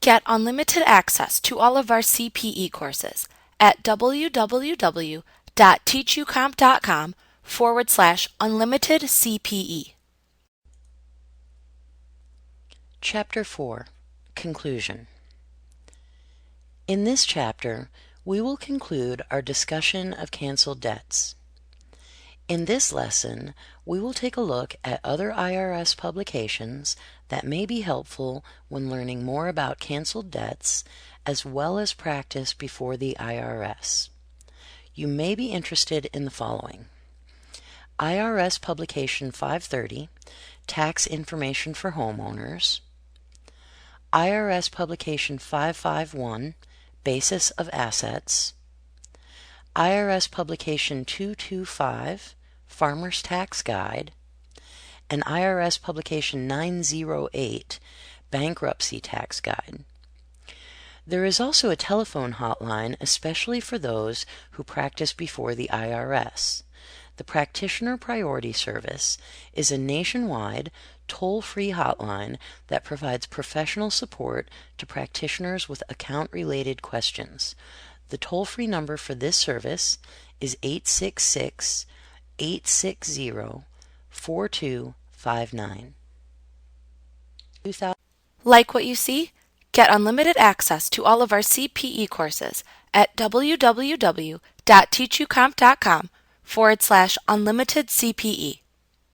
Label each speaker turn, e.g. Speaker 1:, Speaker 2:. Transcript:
Speaker 1: Get unlimited access to all of our CPE courses at www.teachucomp.com/unlimited CPE.
Speaker 2: Chapter 4 Conclusion. In this chapter, we will conclude our discussion of canceled debts. In this lesson, we will take a look at other IRS publications that may be helpful when learning more about canceled debts, as well as practice before the IRS. You may be interested in the following: IRS Publication 530, Tax Information for Homeowners; IRS Publication 551, Basis of Assets; IRS Publication 225, Farmer's Tax Guide; and IRS Publication 908, Bankruptcy Tax Guide. There is also a telephone hotline especially for those who practice before the IRS. The Practitioner Priority Service is a nationwide, toll-free hotline that provides professional support to practitioners with account-related questions. The toll-free number for this service is 866-860-4259.
Speaker 1: Like what you see? Get unlimited access to all of our CPE courses at www.teachucomp.com/unlimited CPE.